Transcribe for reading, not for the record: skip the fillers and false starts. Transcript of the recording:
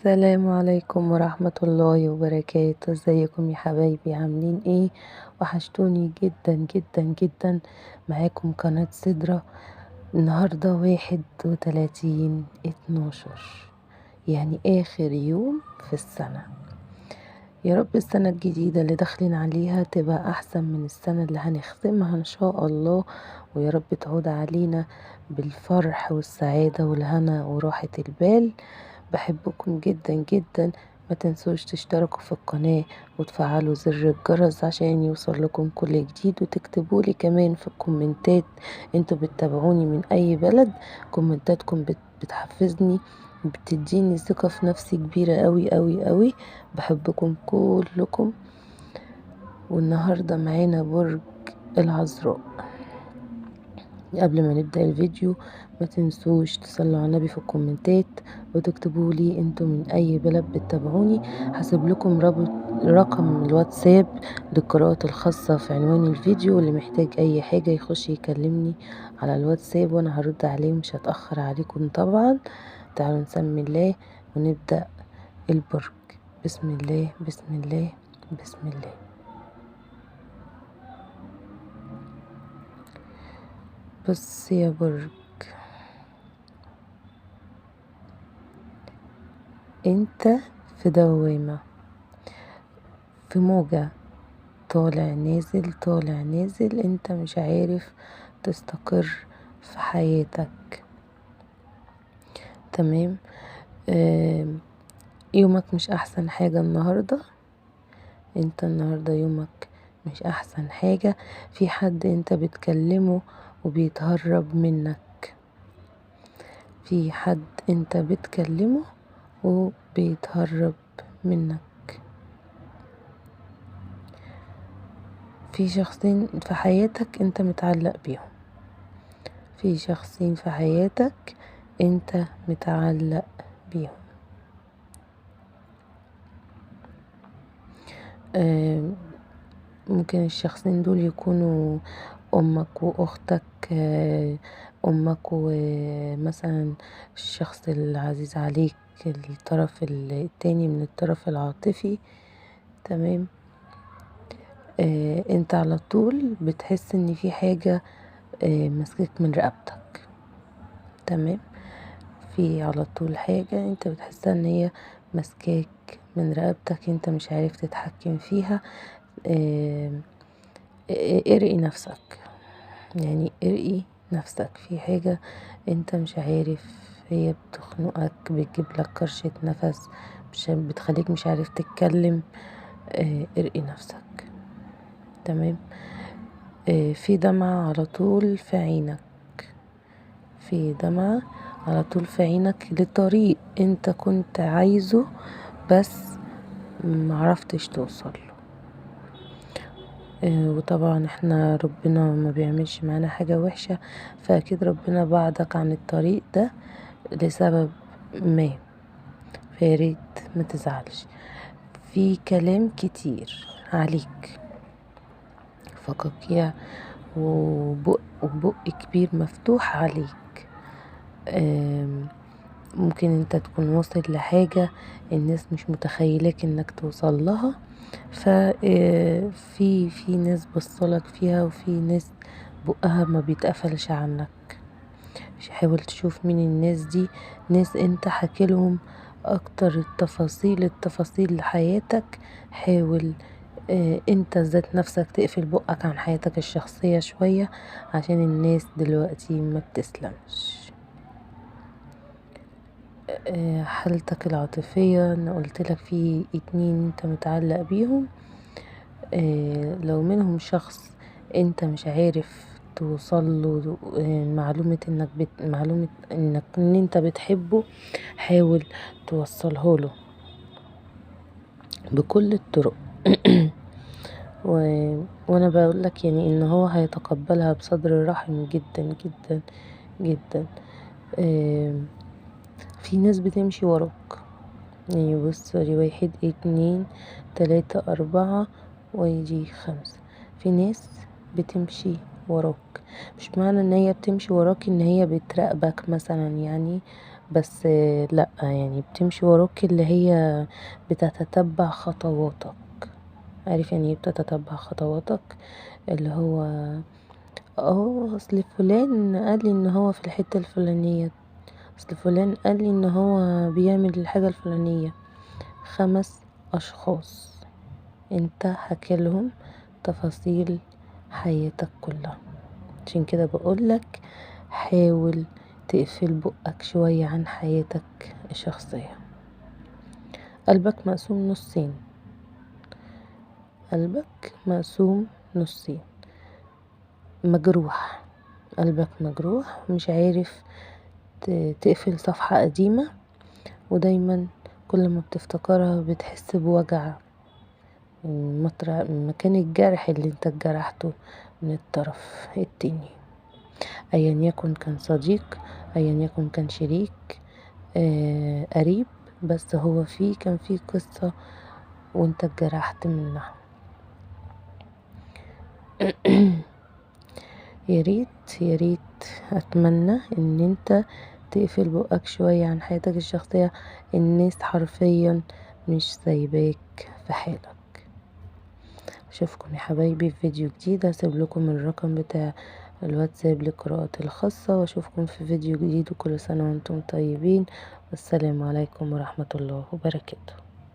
السلام عليكم ورحمة الله وبركاته. ازيكم يا حبايبي؟ عاملين ايه؟ وحشتوني جدا جدا جدا. معاكم قناة سدرة. النهاردة 31/12، يعني آخر يوم في السنة. يا رب السنة الجديدة اللي داخلين عليها تبقى أحسن من السنة اللي هنختمها إن شاء الله، ويا رب تعود علينا بالفرح والسعادة والهنا وراحة البال. بحبكم جدا جدا. ما تنسوش تشتركوا في القناة وتفعلوا زر الجرس عشان يوصل لكم كل جديد، وتكتبوا لي كمان في الكومنتات انتوا بتتابعوني من اي بلد. كومنتاتكم بتحفزني، بتديني ثقة في نفسي كبيرة قوي قوي قوي. بحبكم كلكم. والنهاردة معانا برج العذراء. قبل ما نبدأ الفيديو ما تنسوش تصلوا على النبي في الكومنتات، وتكتبوا لي انتوا من اي بلد بتتابعوني. هسيب لكم رقم الواتساب للقراءات الخاصة في عنوان الفيديو، اللي محتاج اي حاجة يخش يكلمني على الواتساب وانا هرد عليه، مش هتأخر عليكم طبعا. تعالوا نسمي الله ونبدأ البرج. بسم الله بسم الله بسم الله. بص يا برج، انت في دوامة، في موجة، طالع نازل طالع نازل. انت مش عارف تستقر في حياتك. تمام. يومك مش احسن حاجة النهاردة. انت النهاردة يومك مش احسن حاجة. في حد انت بتكلمه وبيتهرب منك. في حد انت بتكلمه وبيتهرب منك. في شخصين في حياتك انت متعلق بيهم. في شخصين في حياتك انت متعلق بيهم. ممكن الشخصين دول يكونوا امك واختك، امك ومثلا الشخص العزيز عليك، الطرف التاني من الطرف العاطفي. تمام. انت على طول بتحس ان في حاجة مسكك من رقبتك. تمام. في على طول حاجة انت بتحسها ان هي مسكاك من رقبتك، انت مش عارف تتحكم فيها. ارقي نفسك، يعني ارقي نفسك في حاجة انت مش عارف. هي بتخنقك، بتجيب لك كرشة نفس، مش بتخليك مش عارف تتكلم. ارقي نفسك. تمام. في دمعة على طول في عينك. في دمعة على طول في عينك لطريق انت كنت عايزه بس معرفتش توصل له. وطبعا احنا ربنا ما بيعملش معانا حاجة وحشة، فاكيد ربنا بعدك عن الطريق ده لسبب ما. فياريت ما تزعلش. في كلام كتير عليك، فقاقيع وبق كبير مفتوح عليك. ممكن انت تكون واصل لحاجة الناس مش متخيلك انك توصل لها. في ناس بصلك فيها، وفي ناس بقها ما بيتقفلش عنك. مش حاول تشوف مين الناس دي. ناس انت حكي لهم اكتر التفاصيل لحياتك. حاول انت ذات نفسك تقفل بقك عن حياتك الشخصية شوية، عشان الناس دلوقتي ما بتسلمش. حالتك العاطفية انا قلتلك في 2 انت متعلق بيهم. لو منهم شخص انت مش عارف توصله معلومة ان انت بتحبه، حاول توصله له بكل الطرق. وانا بقولك يعني ان هو هيتقبلها بصدر رحب جدا جدا جدا. في ناس بتمشي وراك، يعني بص، 1 2 3 4 ويجي 5. في ناس بتمشي وراك، مش معنى ان هي بتمشي وراك ان هي بتراقبك مثلا، يعني بس لأ، يعني بتمشي وراك اللي هي بتتتبع خطواتك. عارف يعني ايه بتتتبع خطواتك؟ اللي هو اصل فلان قالي ان هو في الحتة الفلانية، اصل فلان قالي ان هو بيعمل الحاجة الفلانية. 5 اشخاص انت حكيلهم تفاصيل حياتك كلها. عشان كده بقولك حاول تقفل بقك شوية عن حياتك الشخصية. قلبك مقسوم نصين، قلبك مقسوم نصين، مجروح، قلبك مجروح مش عارف تقفل صفحة قديمة، ودايما كل ما بتفتكرها بتحس بوجع من مكان الجرح اللي انت اتجرحته من الطرف التاني، ايا يكن كان صديق، ايا يكن كان شريك، قريب، بس هو كان فيه قصة وانت اتجرحت منها. يا ريت اتمنى ان انت تقفل بقك شوية عن حياتك الشخصية. الناس حرفيا مش سايباك في حالك. اشوفكم يا حبايبي في فيديو جديد، هسيب لكم الرقم بتاع الواتساب للقراءات الخاصة، واشوفكم في فيديو جديد، وكل سنة وانتم طيبين، والسلام عليكم ورحمة الله وبركاته.